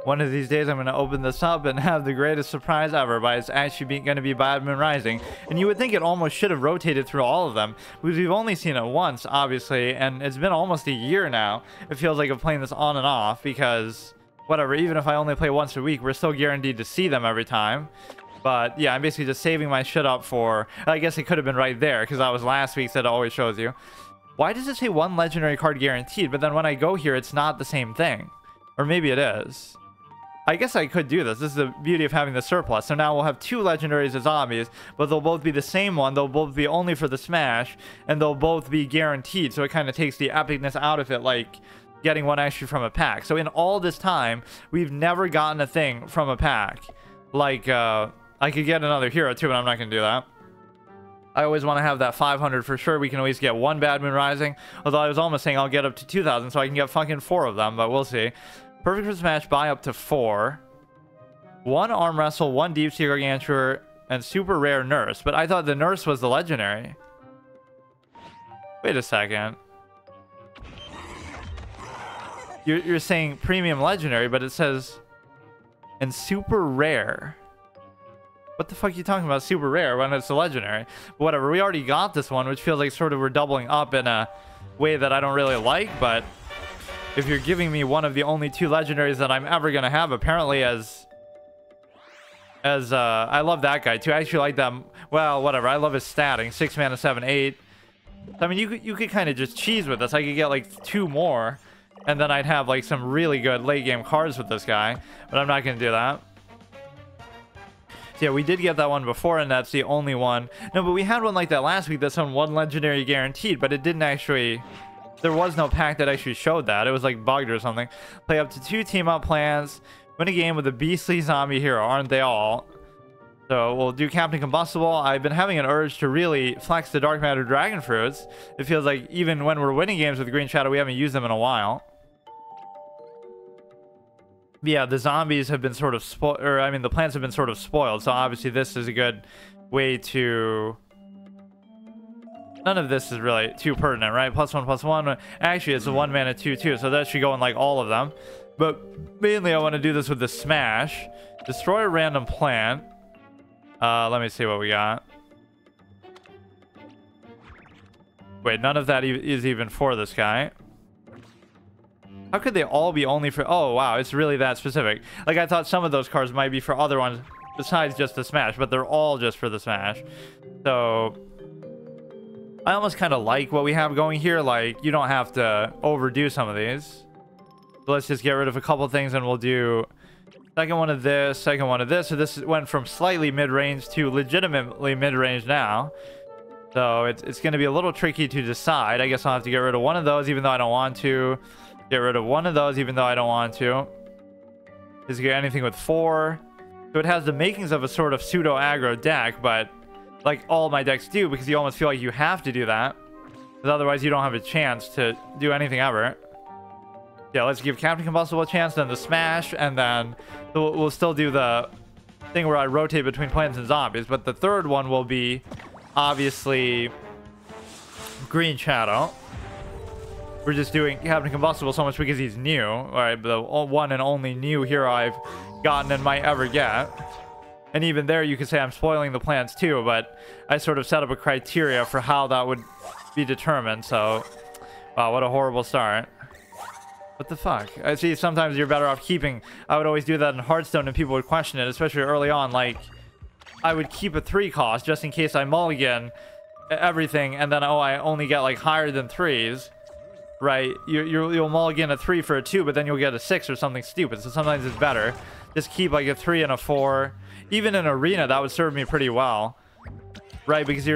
One of these days I'm going to open this up and have the greatest surprise ever, but it's actually going to be Badman Rising. And you would think it almost should have rotated through all of them, because we've only seen it once, obviously, and it's been almost a year now. It feels like I'm playing this on and off, because whatever, even if I only play once a week, we're still guaranteed to see them every time. But yeah, I'm basically just saving my shit up for, I guess it could have been right there, because that was last week's that it always shows you. Why does it say one legendary card guaranteed, but then when I go here, it's not the same thing? Or maybe it is. I guess I could do this. This is the beauty of having the surplus. So now we'll have 2 legendaries as zombies, but they'll both be the same one. They'll both be only for the smash, and they'll both be guaranteed. So it kind of takes the epicness out of it, like getting one extra from a pack. So in all this time, we've never gotten a thing from a pack. Like, I could get another hero too, but I'm not going to do that. I always want to have that 500 for sure. We can always get 1 Badman Rising. Although I was almost saying I'll get up to 2,000 so I can get fucking 4 of them, but we'll see. Perfect for Smash, buy up to 4. 1 Arm Wrestle, 1 Deep Sea Gargantua, and Super Rare Nurse. But I thought the Nurse was the legendary. Wait a second. You're saying premium legendary, but it says... And super rare. What the fuck are you talking about super rare when it's a legendary? But whatever, we already got this one, which feels like sort of we're doubling up in a way that I don't really like, but... If you're giving me one of the only 2 legendaries that I'm ever gonna have, apparently as I love that guy too. I actually like that. Well, whatever. I love his statting. 6 mana, 7, 8. I mean, you could kind of just cheese with this. I could get like 2 more, and then I'd have like some really good late game cards with this guy. But I'm not gonna do that. So yeah, we did get that one before, and that's the only one. No, but we had one like that last week. That's on 1 legendary guaranteed, but it didn't actually. There was no pack that actually showed that. It was like bugged or something. Play up to 2 team-up plans. Win a game with a beastly zombie hero. Aren't they all? So we'll do Captain Combustible. I've been having an urge to really flex the Dark Matter Dragonfruits. It feels like even when we're winning games with Green Shadow, we haven't used them in a while. Yeah, the zombies have been sort of spoiled. Or, I mean, the plants have been sort of spoiled. So obviously this is a good way to... None of this is really too pertinent, right? +1/+1. Actually, it's a 1 mana 2/2, so that should go in like all of them. But mainly, I want to do this with the smash. Destroy a random plant. Let me see what we got. Wait, none of that is even for this guy. How could they all be only for... Oh, wow, it's really that specific. Like, I thought some of those cards might be for other ones besides just the smash, but they're all just for the smash. So... I almost kind of like what we have going here. Like, you don't have to overdo some of these. So let's just get rid of a couple things, and we'll do second one of this, second one of this. So this went from slightly mid-range to legitimately mid-range now. So it's going to be a little tricky to decide. I guess I'll have to get rid of one of those, even though I don't want to. Get rid of one of those, even though I don't want to. Just get anything with 4. So it has the makings of a sort of pseudo-aggro deck, but... like all my decks do, because you almost feel like you have to do that, because otherwise you don't have a chance to do anything ever. Yeah, let's give Captain Combustible a chance, then the smash, and then we'll still do the thing where I rotate between plants and zombies, but the third one will be obviously Green Shadow. We're just doing Captain Combustible so much because he's new, right? The one and only new hero I've gotten and might ever get. And even there, you could say I'm spoiling the plans too, but I sort of set up a criteria for how that would be determined. So, wow, what a horrible start. What the fuck? I see sometimes you're better off keeping... I would always do that in Hearthstone and people would question it, especially early on. Like, I would keep a 3 cost just in case I mulligan everything, and then, oh, I only get like higher than 3s. Right? You'll mulligan a 3 for a 2, but then you'll get a 6 or something stupid. So sometimes it's better. Just keep like a 3 and a 4. Even in Arena, that would serve me pretty well, right? Because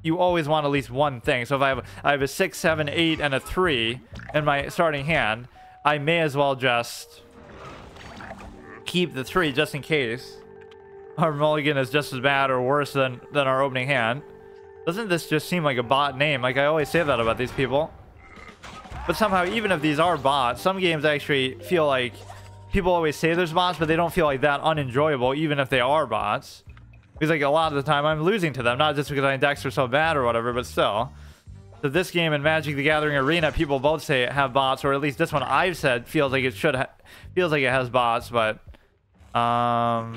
you always want at least one thing. So if I have a 6, 7, 8, and a 3 in my starting hand, I may as well just keep the 3 just in case our mulligan is just as bad or worse than our opening hand. Doesn't this just seem like a bot name? Like, I always say that about these people. But somehow, even if these are bots, some games actually feel like... People always say there's bots, but they don't feel like that unenjoyable, even if they are bots. Because like a lot of the time I'm losing to them, not just because my decks are so bad or whatever, but still. So this game and Magic the Gathering Arena, people both say it have bots, or at least this one I've said feels like it feels like it has bots, but now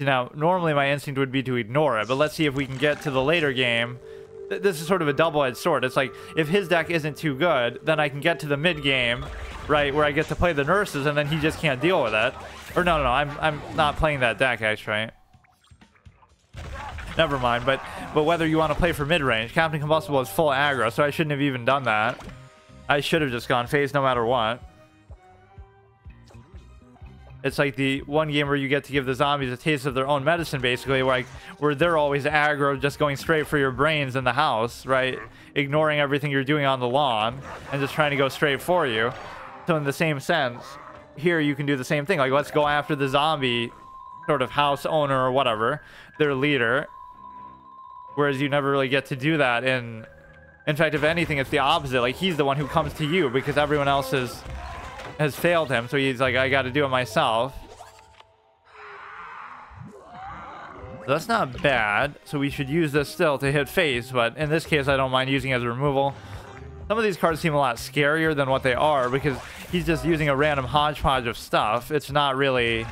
normally my instinct would be to ignore it, but let's see if we can get to the later game. This is sort of a double-edged sword. It's like if his deck isn't too good, then I can get to the mid game, right, where I get to play the nurses, and then he just can't deal with it. Or no, I'm not playing that deck actually. Never mind, but whether you want to play for mid-range, Captain Combustible is full aggro, so I shouldn't have even done that. I should have just gone face no matter what. It's like the one game where you get to give the zombies a taste of their own medicine, basically, where they're always aggro, just going straight for your brains in the house, right? Ignoring everything you're doing on the lawn and just trying to go straight for you. So in the same sense, here you can do the same thing. Like, let's go after the zombie sort of house owner or whatever, their leader. Whereas you never really get to do that in fact, if anything, it's the opposite. Like, he's the one who comes to you because everyone else has failed him. So he's like, I got to do it myself. So that's not bad. So we should use this still to hit face. But in this case, I don't mind using it as a removal. Some of these cards seem a lot scarier than what they are because he's just using a random hodgepodge of stuff. It's not really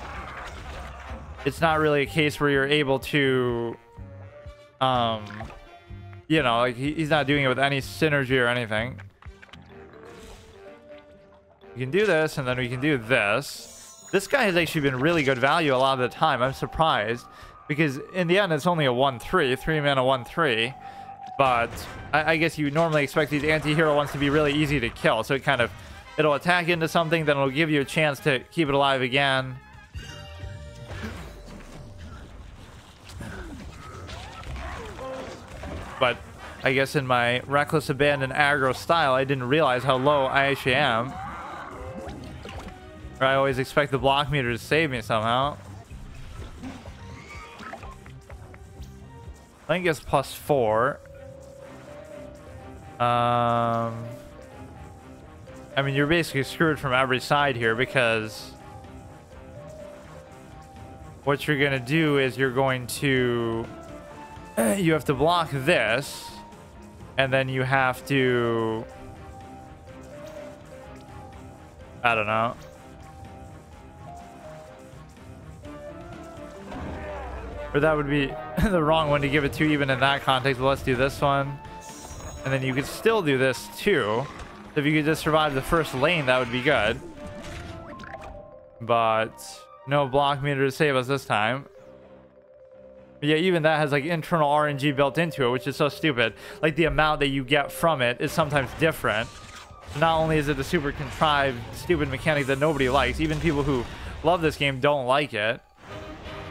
a case where you're able to... you know, like he's not doing it with any synergy or anything. We can do this, and then we can do this. This guy has actually been really good value a lot of the time. I'm surprised because in the end it's only a 1/3, 3-mana 1/3. But I guess you normally expect these anti-hero ones to be really easy to kill. So it'll attack into something, then it'll give you a chance to keep it alive again. But I guess in my reckless abandon aggro style, I didn't realize how low I actually am. Or I always expect the block meter to save me somehow. I think it's +4. I mean, you're basically screwed from every side here because what you're gonna do is you're going to... you have to block this, and then you have to... I don't know. Or that would be the wrong one to give it to even in that context, but let's do this one. And then you could still do this too. So if you could just survive the first lane, that would be good. But no block meter to save us this time. But yeah, even that has like internal RNG built into it, which is so stupid. Like the amount that you get from it is sometimes different. Not only is it a super contrived, stupid mechanic that nobody likes, even people who love this game don't like it.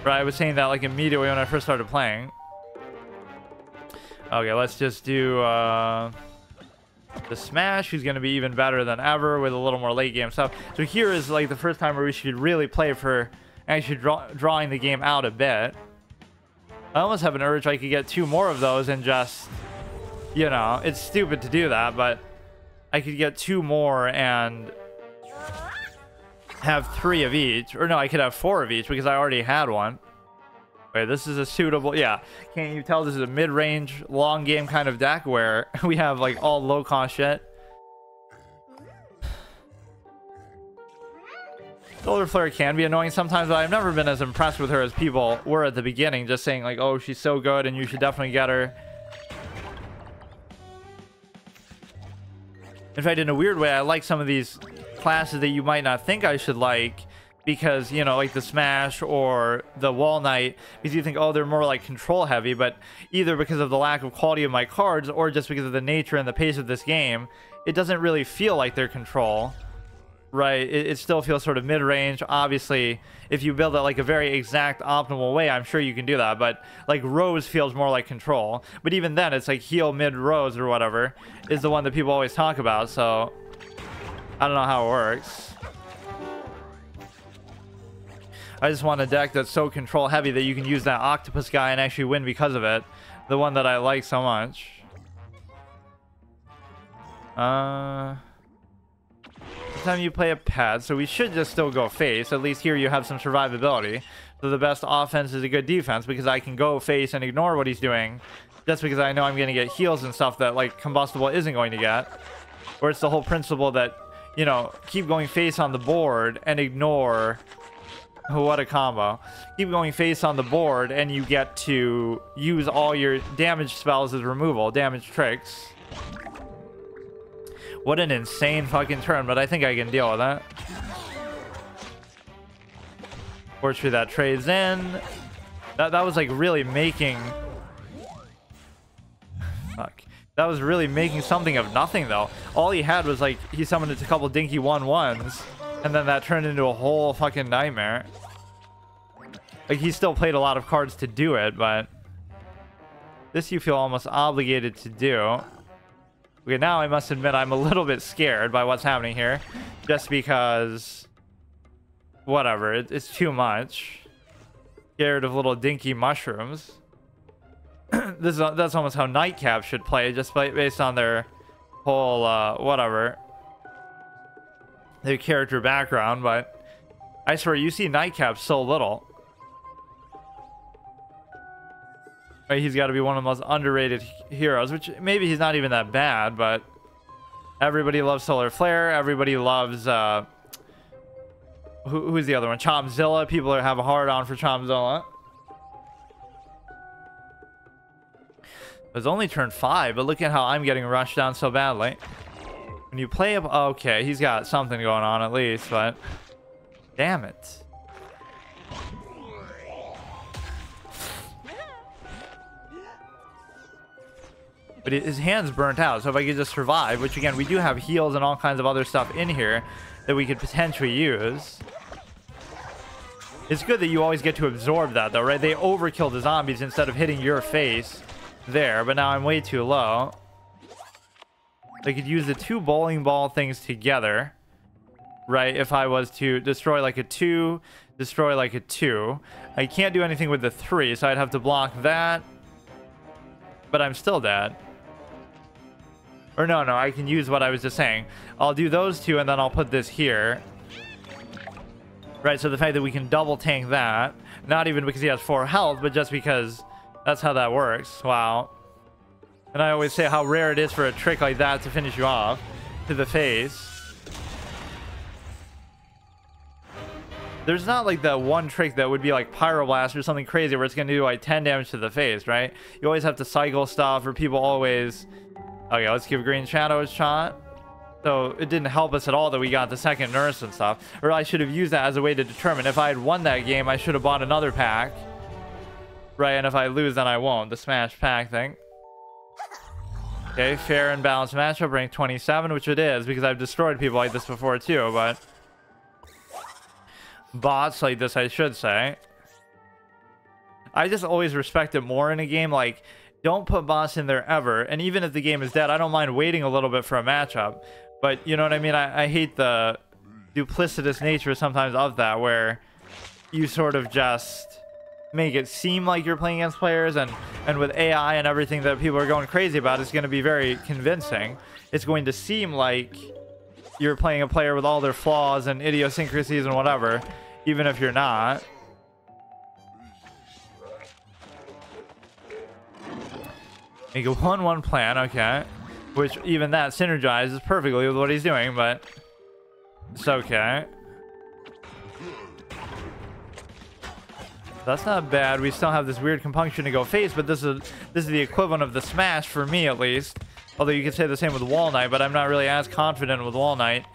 Right, I was saying that like immediately when I first started playing. Okay, let's just do the Smash, who's going to be even better than ever with a little more late game stuff. So here is like the first time where we should really play for actually drawing the game out a bit. I almost have an urge I could get 2 more of those and just, you know, it's stupid to do that, but I could get 2 more and have 3 of each. Or no, I could have 4 of each because I already had one. Wait, this is a suitable... Yeah, can't you tell this is a mid-range, long game kind of deck where we have like all low-cost shit? Solar Flare can be annoying sometimes, but I've never been as impressed with her as people were at the beginning, just saying like, oh, she's so good and you should definitely get her. In fact, in a weird way, I like some of these classes that you might not think I should like because, you know, like the Smash or the Wall Knight, because you think, oh, they're more like control heavy, but either because of the lack of quality of my cards or just because of the nature and the pace of this game, it doesn't really feel like they're control. Right, it still feels sort of mid-range. Obviously, if you build it like a very exact, optimal way, I'm sure you can do that. But like Rose feels more like control. But even then, it's like heal mid-Rose or whatever is the one that people always talk about. So I don't know how it works. I just want a deck that's so control-heavy that you can use that octopus guy and actually win because of it. The one that I like so much. Time you play a pet, so we should just still go face. At least here you have some survivability. So the best offense is a good defense because I can go face and ignore what he's doing just because I know I'm going to get heals and stuff that like combustible isn't going to get. Or it's the whole principle that, you know, keep going face on the board and ignore... What a combo. Keep going face on the board and you get to use all your damage spells as removal, damage tricks. What an insane fucking turn, but I think I can deal with that. Fortunately, that trades in. That was like really making... Fuck. That was really making something of nothing, though. All he had was like, he summoned a couple dinky 1/1s, and then that turned into a whole fucking nightmare. Like, he still played a lot of cards to do it, but... This you feel almost obligated to do. Okay, now I must admit I'm a little bit scared by what's happening here. Just because... Whatever, it's too much. Scared of little dinky mushrooms. That's almost how Nightcap should play, just based on their whole, whatever. Their character background, but... I swear, you see Nightcap so little. He's got to be one of the most underrated heroes, which maybe he's not even that bad, but everybody loves Solar Flare. Everybody loves who's the other one? Chomzilla. People have a hard on for Chomzilla. It's only turn 5, but look at how I'm getting rushed down so badly. When you play up, okay, he's got something going on at least, but damn it. But his hand's burnt out, so if I could just survive, which again, we do have heals and all kinds of other stuff in here that we could potentially use. It's good that you always get to absorb that, though, right? They overkill the zombies instead of hitting your face there, but now I'm way too low. I could use the 2 bowling ball things together, right? If I was to destroy like a 2, destroy like a 2. I can't do anything with the 3, so I'd have to block that. But I'm still dead. Or no, I can use what I was just saying. I'll do those 2, and then I'll put this here. Right, so the fact that we can double tank that, not even because he has 4 health, but just because that's how that works. Wow. And I always say how rare it is for a trick like that to finish you off to the face. There's not like that one trick that would be like Pyroblast or something crazy where it's going to do like 10 damage to the face, right? You always have to cycle stuff, or people always... Okay, let's give Green Shadow a shot. So it didn't help us at all that we got the second nurse and stuff. Or I should have used that as a way to determine if I had won that game, I should have bought another pack. Right, and if I lose, then I won't. The smash pack thing. Okay, fair and balanced matchup, rank 27, which it is, because I've destroyed people like this before too, but... Bots like this, I should say. I just always respect it more in a game. Like, don't put bots in there ever. And even if the game is dead, I don't mind waiting a little bit for a matchup. But you know what I mean? I hate the duplicitous nature sometimes of that, where you sort of just make it seem like you're playing against players, and with AI and everything that people are going crazy about, it's going to be very convincing. It's going to seem like you're playing a player with all their flaws and idiosyncrasies and whatever, even if you're not. Make a 1/1 plan, okay. Which even that synergizes perfectly with what he's doing, but it's okay. That's not bad. We still have this weird compunction to go face, but this is the equivalent of the smash for me, at least. Although you could say the same with Wall Knight, but I'm not really as confident with Wall Knight.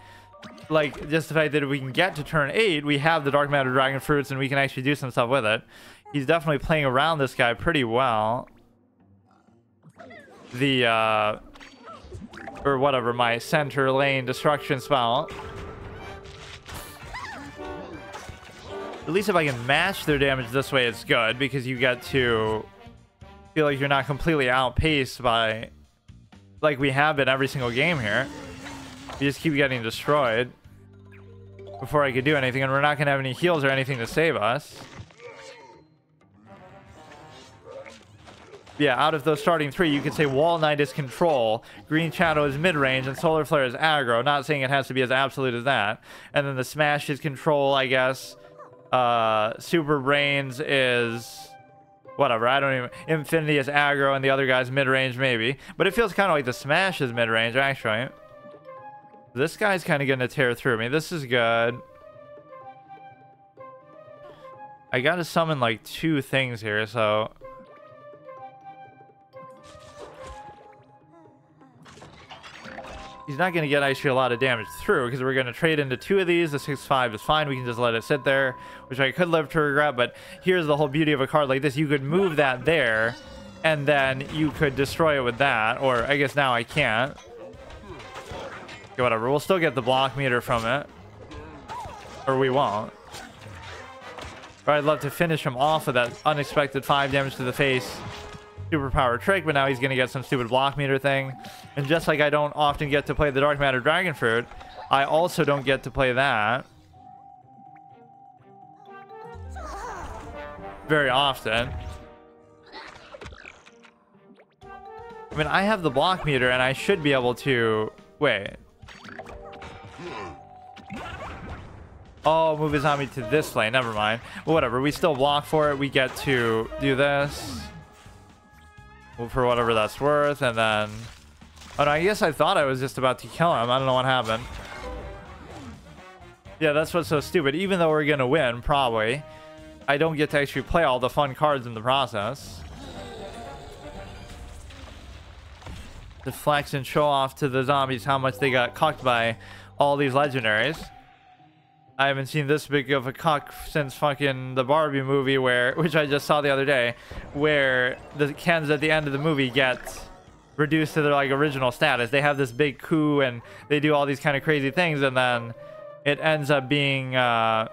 Like, just the fact that if we can get to turn 8, we have the Dark Matter Dragonfruits, and we can actually do some stuff with it. He's definitely playing around this guy pretty well. The, or whatever, my center lane destruction spell. At least if I can match their damage this way, it's good, because you get to feel like you're not completely outpaced by, like we have been every single game here. You just keep getting destroyed before I could do anything, and we're not going to have any heals or anything to save us. Yeah, out of those starting 3, you could say Wall Knight is control, Green Shadow is mid-range, and Solar Flare is aggro. Not saying it has to be as absolute as that. And then the Smash is control, I guess. Super Brains is Whatever, I don't even... Infinity is aggro and the other guy's mid-range, maybe. But it feels kind of like the Smash is mid-range, actually. This guy's kind of going to tear through me. This is good. I got to summon, like, 2 things here, so... He's not going to get actually a lot of damage through, because we're going to trade into 2 of these. The 6/5 is fine. We can just let it sit there, which I could live to regret. But here's the whole beauty of a card like this. You could move that there, and then you could destroy it with that. Or I guess now I can't. Okay, whatever. We'll still get the block meter from it. Or we won't. But I'd love to finish him off with that unexpected 5 damage to the face superpower trick, but now he's going to get some stupid block meter thing. And just like I don't often get to play the Dark Matter Dragonfruit, I also don't get to play that very often. I mean, I have the block meter and I should be able to... Wait. Oh, move his zombie to this lane. Never mind. Well, whatever. We still block for it. We get to do this. For whatever that's worth, and then... Oh, no, I guess I thought I was just about to kill him. I don't know what happened. Yeah, that's what's so stupid. Even though we're gonna win, probably, I don't get to actually play all the fun cards in the process. To flex and show off to the zombies how much they got cucked by all these legendaries. I haven't seen this big of a cuck since fucking the Barbie movie, which I just saw the other day, where the Kens at the end of the movie get reduced to their like original status. They have this big coup and they do all these kind of crazy things, and then it ends up being they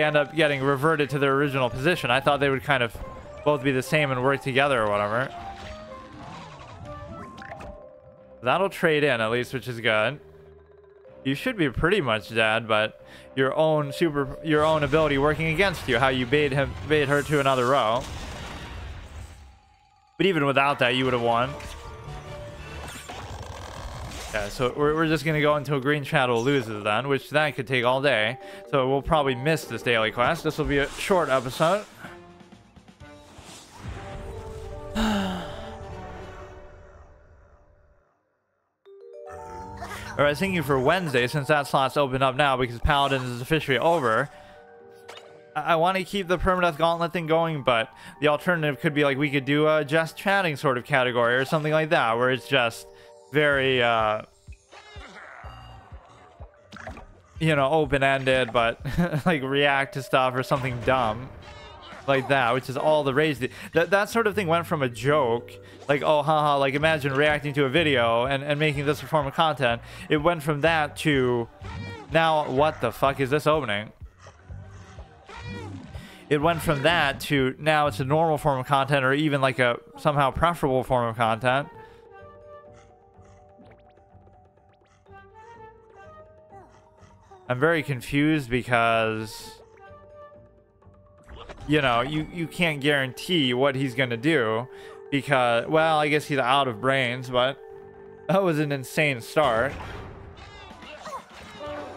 end up getting reverted to their original position. I thought they would kind of both be the same and work together or whatever. That'll trade in at least, which is good. You should be pretty much dead, but your own ability working against you, how you bait her to another row. But even without that, you would have won. Yeah, so we're just gonna go until Green Shadow loses then, which that could take all day. So we'll probably miss this daily quest. This will be a short episode. Or I was thinking for Wednesday, since that slot's open up now because Paladin is officially over. I want to keep the Permadeath Gauntlet thing going, but the alternative could be like we could do a just chatting sort of category or something like that, where it's just very, you know, open-ended, but like react to stuff or something dumb like that, which is all the rage. That sort of thing went from a joke, like, oh, haha, like imagine reacting to a video and making this a form of content. It went from that to now, what the fuck is this opening? It went from that to now it's a normal form of content, or even like a somehow preferable form of content. I'm very confused because, you know, you can't guarantee what he's gonna do because, well, I guess he's out of brains, but that was an insane start.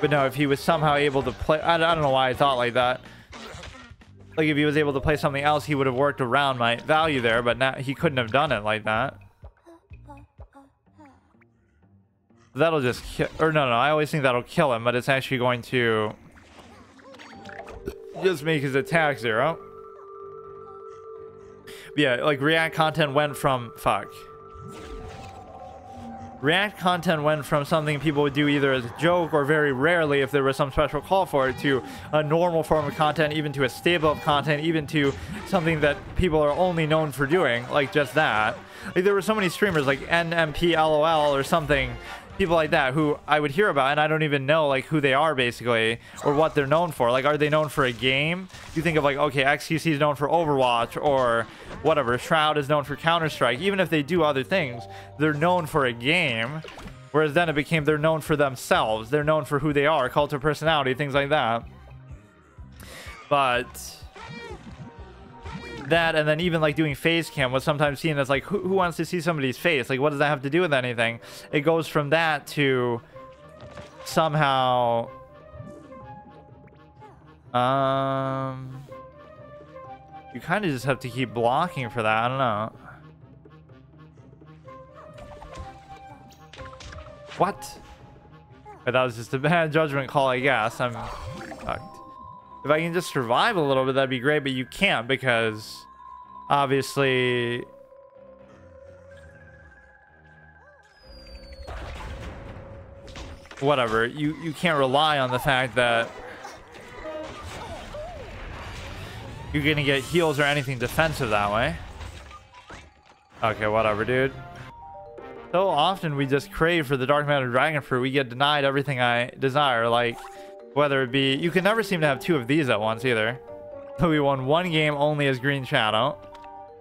But no, if he was somehow able to play, I don't know why I thought like that. Like if he was able to play something else, he would have worked around my value there, but now he couldn't have done it like that. That'll just kill, or no, I always think that'll kill him, but it's actually going to just make his attack 0. But yeah, like React content went from React content went from something people would do either as a joke or very rarely if there was some special call for it, to a normal form of content, even to a staple of content, even to something that people are only known for doing, like just that. Like there were so many streamers like NMP LOL or something, people like that who I would hear about and I don't even know like who they are basically or what they're known for. Like, are they known for a game? You think of like, okay, XQC is known for Overwatch or whatever, Shroud is known for Counter-Strike. Even if they do other things, they're known for a game. Whereas then it became they're known for themselves, they're known for who they are, cult of personality, things like that. But that, and then even like doing face cam was sometimes seen as like, who wants to see somebody's face? Like, what does that have to do with anything? It goes from that to somehow You kind of just have to keep blocking for that. I don't know. What? But that was just a bad judgment call, I guess. I'm fucked. If I can just survive a little bit, that'd be great, but you can't because obviously... Whatever. You can't rely on the fact that you're gonna get heals or anything defensive that way. Okay, whatever, dude. So often we just crave for the Dark Matter Dragonfruit. We get denied everything I desire. Like, whether it be... You can never seem to have two of these at once either. So we won one game only as Green Shadow.